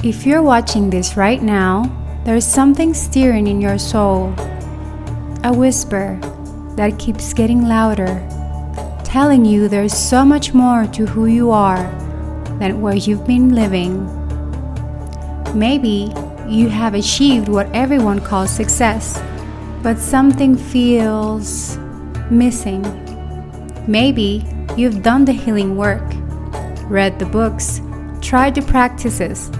If you're watching this right now, there's something stirring in your soul. A whisper that keeps getting louder, telling you there's so much more to who you are than where you've been living. Maybe you have achieved what everyone calls success, but something feels missing. Maybe you've done the healing work, read the books, tried the practices,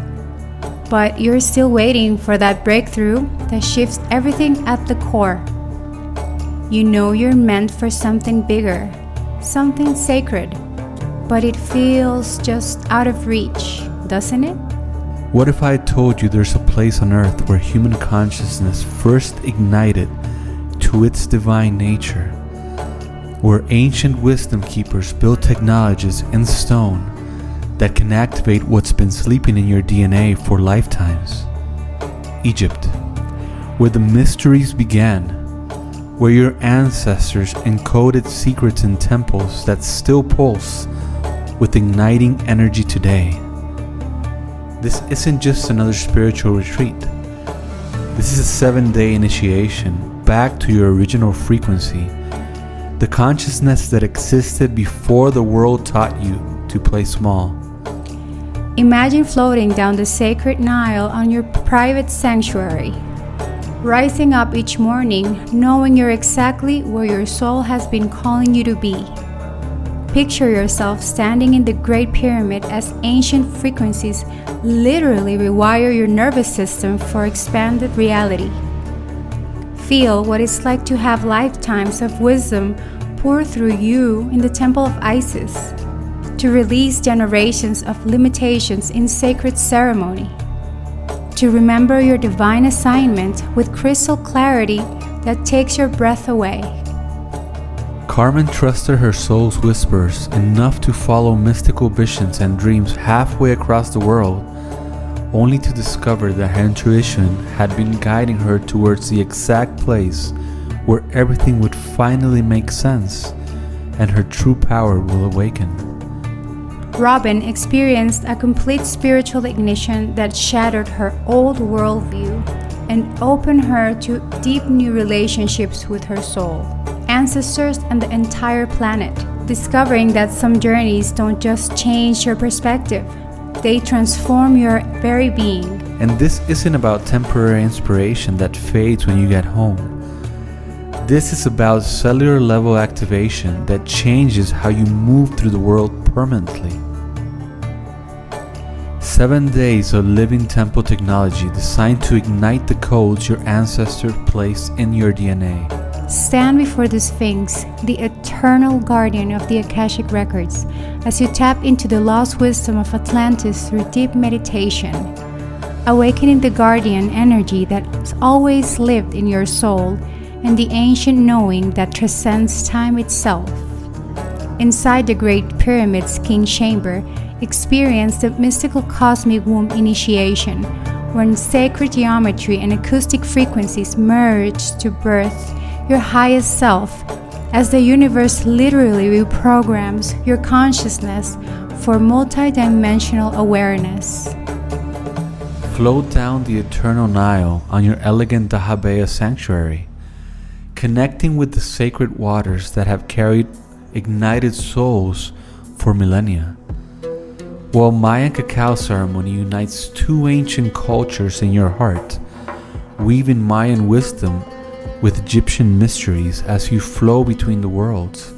but you're still waiting for that breakthrough that shifts everything at the core. You know you're meant for something bigger, something sacred, but it feels just out of reach, doesn't it? What if I told you there's a place on earth where human consciousness first ignited to its divine nature, where ancient wisdom keepers built technologies in stone that can activate what's been sleeping in your DNA for lifetimes? Egypt, where the mysteries began, where your ancestors encoded secrets in temples that still pulse with igniting energy today. This isn't just another spiritual retreat. This is a 7-day initiation back to your original frequency, the consciousness that existed before the world taught you to play small. Imagine floating down the sacred Nile on your private sanctuary, rising up each morning knowing you're exactly where your soul has been calling you to be. Picture yourself standing in the Great Pyramid as ancient frequencies literally rewire your nervous system for expanded reality. Feel what it's like to have lifetimes of wisdom pour through you in the Temple of Isis, to release generations of limitations in sacred ceremony, to remember your divine assignment with crystal clarity that takes your breath away. Carmen trusted her soul's whispers enough to follow mystical visions and dreams halfway across the world, only to discover that her intuition had been guiding her towards the exact place where everything would finally make sense and her true power will awaken. Robin experienced a complete spiritual ignition that shattered her old worldview and opened her to deep new relationships with her soul, ancestors, and the entire planet, discovering that some journeys don't just change your perspective, they transform your very being. And this isn't about temporary inspiration that fades when you get home. This is about cellular level activation that changes how you move through the world permanently. 7 days of living temple technology designed to ignite the codes your ancestors placed in your DNA. Stand before the Sphinx, the eternal guardian of the Akashic Records, as you tap into the lost wisdom of Atlantis through deep meditation, awakening the guardian energy that's always lived in your soul and the ancient knowing that transcends time itself. Inside the Great Pyramid's King Chamber, experience the mystical cosmic womb initiation, when sacred geometry and acoustic frequencies merge to birth your highest self, as the universe literally reprograms your consciousness for multidimensional awareness. Float down the eternal Nile on your elegant Dahabeya sanctuary, connecting with the sacred waters that have carried ignited souls for millennia. While Mayan cacao ceremony unites two ancient cultures in your heart, weaving Mayan wisdom with Egyptian mysteries as you flow between the worlds,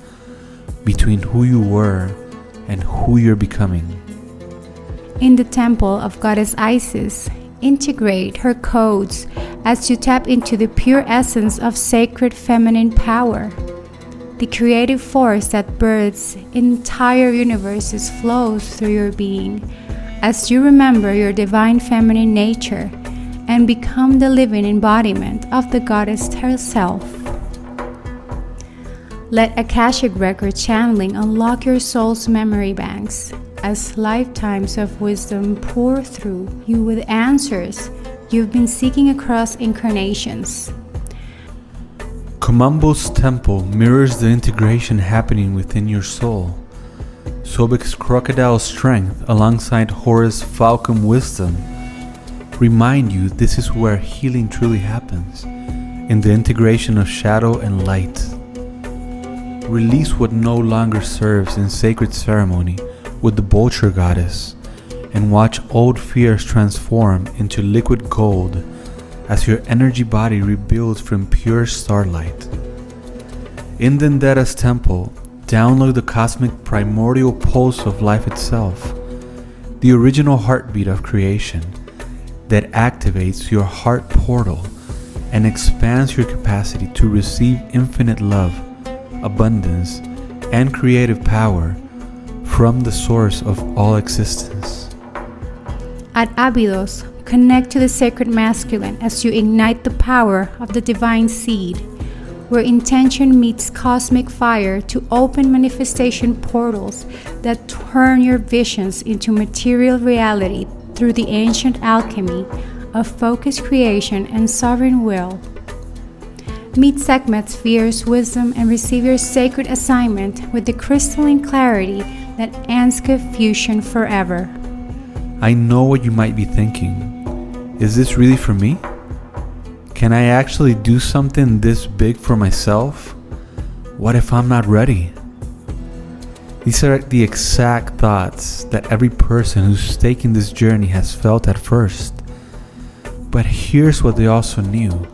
between who you were and who you're becoming. In the temple of Goddess Isis, integrate her codes as you tap into the pure essence of sacred feminine power. The creative force that births entire universes flows through your being as you remember your divine feminine nature and become the living embodiment of the goddess herself. Let Akashic Record channeling unlock your soul's memory banks as lifetimes of wisdom pour through you with answers you've been seeking across incarnations. Kumambo's temple mirrors the integration happening within your soul. Sobek's crocodile strength alongside Horus' falcon wisdom remind you this is where healing truly happens, in the integration of shadow and light. Release what no longer serves in sacred ceremony with the vulture goddess, and watch old fears transform into liquid gold as your energy body rebuilds from pure starlight. In Dendetta's temple, download the cosmic primordial pulse of life itself, the original heartbeat of creation that activates your heart portal and expands your capacity to receive infinite love, abundance, and creative power from the source of all existence. At Abydos, connect to the sacred masculine as you ignite the power of the divine seed, where intention meets cosmic fire to open manifestation portals that turn your visions into material reality through the ancient alchemy of focused creation and sovereign will. Meet Sekhmet's fierce wisdom and receive your sacred assignment with the crystalline clarity that ends confusion forever. I know what you might be thinking. Is this really for me? Can I actually do something this big for myself? What if I'm not ready? These are the exact thoughts that every person who's taking this journey has felt at first. But here's what they also knew.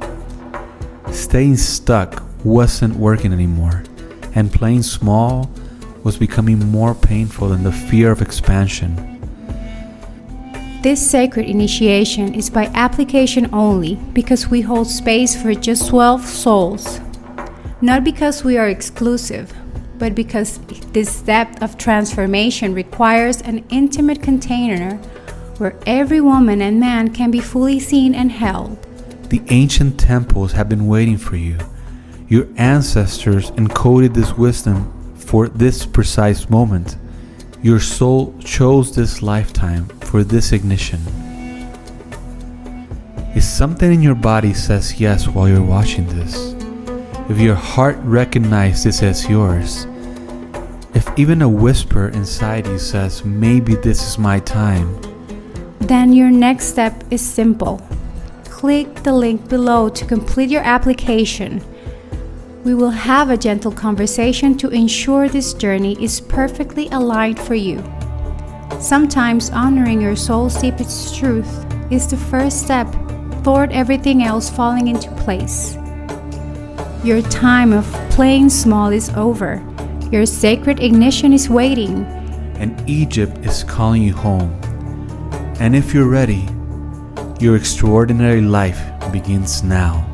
Staying stuck wasn't working anymore, and playing small was becoming more painful than the fear of expansion. This sacred initiation is by application only because we hold space for just 12 souls. Not because we are exclusive, but because this depth of transformation requires an intimate container where every woman and man can be fully seen and held. The ancient temples have been waiting for you. Your ancestors encoded this wisdom for this precise moment. Your soul chose this lifetime for this ignition. If something in your body says yes while you're watching this, if your heart recognizes this as yours, if even a whisper inside you says maybe this is my time, then your next step is simple. Click the link below to complete your application. We will have a gentle conversation to ensure this journey is perfectly aligned for you. Sometimes honoring your soul's deepest truth is the first step toward everything else falling into place. Your time of playing small is over. Your sacred ignition is waiting. and Egypt is calling you home. And if you're ready, your extraordinary life begins now.